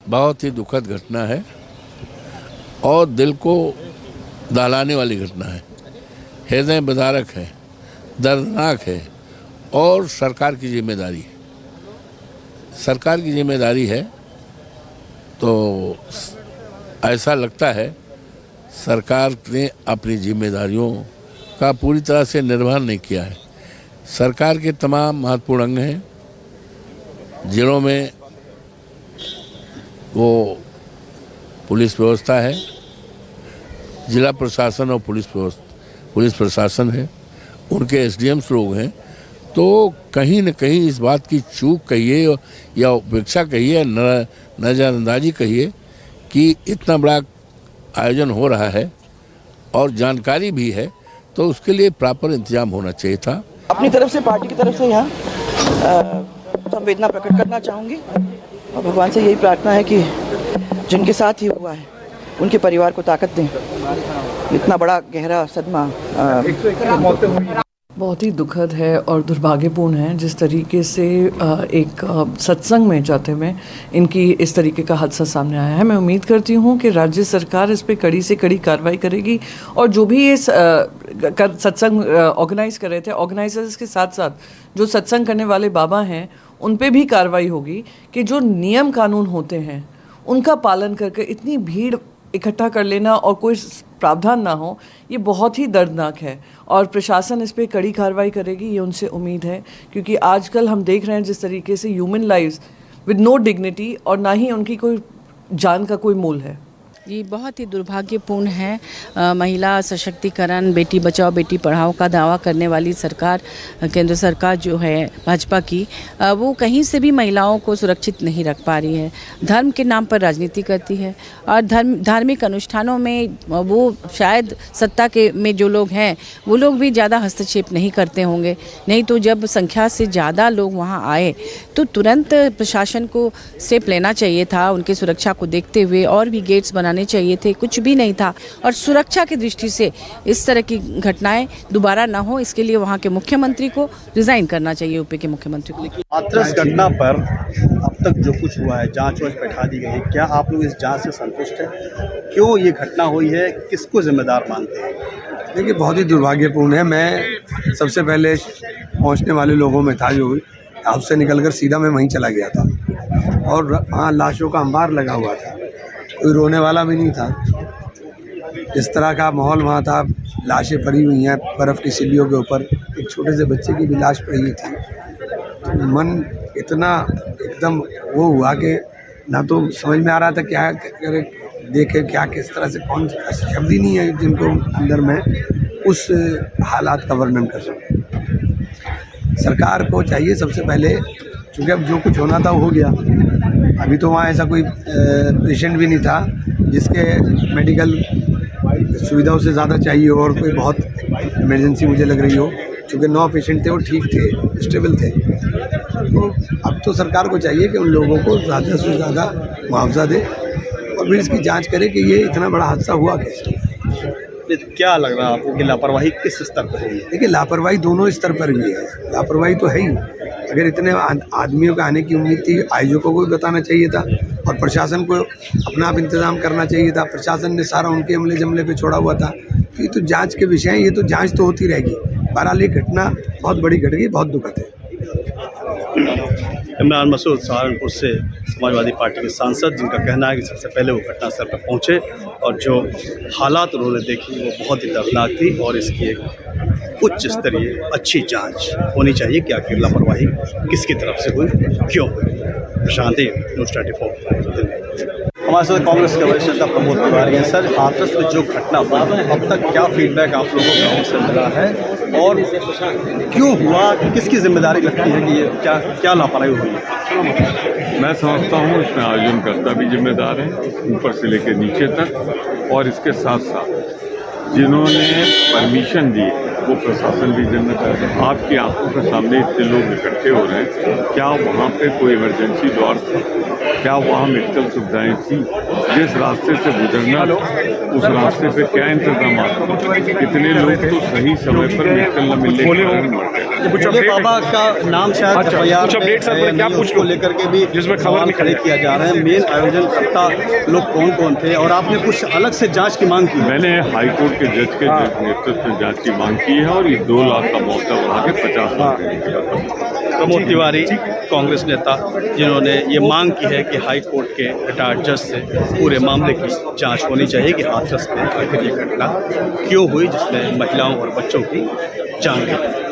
बहुत ही दुखद घटना है और दिल को दहलाने वाली घटना है, हृदय विदारक है, दर्दनाक है और सरकार की जिम्मेदारी है। सरकार की जिम्मेदारी है तो ऐसा लगता है सरकार ने अपनी जिम्मेदारियों का पूरी तरह से निर्वहन नहीं किया है। सरकार के तमाम महत्वपूर्ण अंग हैं, जिलों में वो पुलिस व्यवस्था है, जिला प्रशासन और पुलिस प्रशासन है, उनके एसडीएम्स लोग हैं, तो कहीं न कहीं इस बात की चूक कहिए या उपेक्षा कहिए, नज़रअंदाजी कहिए कि इतना बड़ा आयोजन हो रहा है और जानकारी भी है, तो उसके लिए प्रॉपर इंतजाम होना चाहिए था। अपनी तरफ से, पार्टी की तरफ से यहाँ संवेदना प्रकट करना चाहूँगी और भगवान से यही प्रार्थना है कि जिनके साथ ही हुआ है उनके परिवार को ताकत दें। इतना बड़ा गहरा सदमा बहुत ही दुखद है और दुर्भाग्यपूर्ण है। जिस तरीके से एक सत्संग में जाते में इनकी इस तरीके का हादसा सामने आया है, मैं उम्मीद करती हूँ कि राज्य सरकार इस पे कड़ी से कड़ी कार्रवाई करेगी और जो भी इस सत्संग ऑर्गेनाइज कर रहे थे, ऑर्गेनाइजर्स के साथ साथ जो सत्संग करने वाले बाबा हैं उन पे भी कार्रवाई होगी कि जो नियम कानून होते हैं उनका पालन करके इतनी भीड़ इकट्ठा कर लेना और कोई प्रावधान ना हो, ये बहुत ही दर्दनाक है और प्रशासन इस पे कड़ी कार्रवाई करेगी, ये उनसे उम्मीद है। क्योंकि आजकल हम देख रहे हैं जिस तरीके से human lives with no dignity और ना ही उनकी कोई जान का कोई मोल है। ये बहुत ही दुर्भाग्यपूर्ण है। महिला सशक्तिकरण, बेटी बचाओ बेटी पढ़ाओ का दावा करने वाली सरकार, केंद्र सरकार जो है भाजपा की, वो कहीं से भी महिलाओं को सुरक्षित नहीं रख पा रही है। धर्म के नाम पर राजनीति करती है और धार्मिक अनुष्ठानों में वो शायद सत्ता के में जो लोग हैं वो लोग भी ज़्यादा हस्तक्षेप नहीं करते होंगे। नहीं तो जब संख्या से ज़्यादा लोग वहाँ आए तो तुरंत प्रशासन को स्टेप लेना चाहिए था, उनकी सुरक्षा को देखते हुए और भी गेट्स बनाने चाहिए थे, कुछ भी नहीं था। और सुरक्षा की दृष्टि से इस तरह की घटनाएं दोबारा ना हो, इसके लिए वहां के मुख्यमंत्री को रिजाइन करना चाहिए, यूपी के मुख्यमंत्री को। हाथरस घटना पर अब तक जो कुछ हुआ है, जांच वांच बैठा दी गई है, क्या आप लोग इस जांच से संतुष्ट हैं? क्यों ये घटना हुई है, किसको जिम्मेदार मानते हैं? देखिए, बहुत ही दुर्भाग्यपूर्ण है। मैं सबसे पहले पहुंचने वाले लोगों में था, जो हाउस से निकलकर सीधा मैं वहीं चला गया था और वहाँ लाशों का अंबार लगा हुआ था, कोई रोने वाला भी नहीं था। इस तरह का माहौल वहाँ था, लाशें पड़ी हुई हैं बर्फ़ की सिल्लियों के ऊपर, एक छोटे से बच्चे की भी लाश पड़ी हुई थी। तो मन इतना एकदम वो हुआ कि ना तो समझ में आ रहा था क्या करे, देखे क्या, किस तरह से, कौन शब्द ही नहीं है जिनको अंदर में उस हालात का वर्णन कर सकूं। सरकार को चाहिए सबसे पहले, चूँकि अब जो कुछ होना था वो हो गया। अभी तो वहाँ ऐसा कोई पेशेंट भी नहीं था जिसके मेडिकल सुविधाओं से ज़्यादा चाहिए और कोई बहुत इमरजेंसी मुझे लग रही हो। चूँकि 9 पेशेंट थे, वो ठीक थे, स्टेबल थे। तो अब तो सरकार को चाहिए कि उन लोगों को ज़्यादा से ज़्यादा मुआवजा दे और फिर इसकी जांच करे कि ये इतना बड़ा हादसा हुआ कैसे। क्या लग रहा है आपको कि लापरवाही किस स्तर पर हुई है? देखिए, लापरवाही दोनों स्तर पर भी है। लापरवाही तो है ही, अगर इतने आदमियों के आने की उम्मीद थी, आयोजकों को भी बताना चाहिए था और प्रशासन को अपना आप इंतज़ाम करना चाहिए था। प्रशासन ने सारा उनके अमले जमले पे छोड़ा हुआ था। तो ये तो जांच के विषय हैं, ये तो जांच तो होती रहेगी। बहरहाल ये घटना बहुत बड़ी घट गई, बहुत दुखद है। इमरान मसूद सहारनपुर से समाजवादी पार्टी के सांसद, जिनका कहना है कि सबसे पहले वो घटनास्थल पर पहुंचे और जो हालात उन्होंने देखी वो बहुत ही दर्दनाक थी और इसकी एक उच्च स्तरीय अच्छी जांच होनी चाहिए कि आखिर लापरवाही किसकी तरफ से हुई, क्यों हुई। प्रशांत, न्यूज़ 24। हमारे साथ कांग्रेस के वरिष्ठ नेता प्रमोद तिवारी हैं। सर, हाथरस में जो घटना हुई, अब तक क्या फीडबैक आप लोगों को गाँव से मिला है और क्यों हुआ, किसकी जिम्मेदारी लगती है कि ये क्या लापरवाही हुई? मैं समझता हूँ इसमें आयोजनकर्ता भी जिम्मेदार है, ऊपर से लेकर नीचे तक, और इसके साथ साथ जिन्होंने परमिशन दी वो प्रशासन भी जिम्मेदार है। आपकी आंखों के सामने इतने लोग इकट्ठे हो रहे हैं, क्या वहाँ पे कोई इमरजेंसी द्वार था? क्या वहाँ मेडिकल सुविधाएं थी? जिस रास्ते से गुजरना उस रास्ते पे क्या इंतजाम थे? कितने लोग तो सही समय पर मेडिकल न मिलने के कारण मर गए। भोले बाबा का नाम शायद कुछ अपडेट सर बोले, क्या पूछ को लेकर के भी जिसमें खबर सवाल खड़े किया जा रहा है। मेन आयोजनकर्ता लोग कौन कौन थे और आपने कुछ अलग से जांच की मांग की? मैंने हाईकोर्ट के जज के नेतृत्व में जांच की मांग की है और ये 2 लाख का मौका बढ़ा के 50 लाख देने की बात है। प्रमोद तिवारी कांग्रेस नेता, जिन्होंने ये मांग की है कि हाई कोर्ट के रिटायर्ड जज से पूरे मामले की जांच होनी चाहिए कि हाथरस में आखिर ये घटना क्यों हुई जिसमें महिलाओं और बच्चों की जान गई।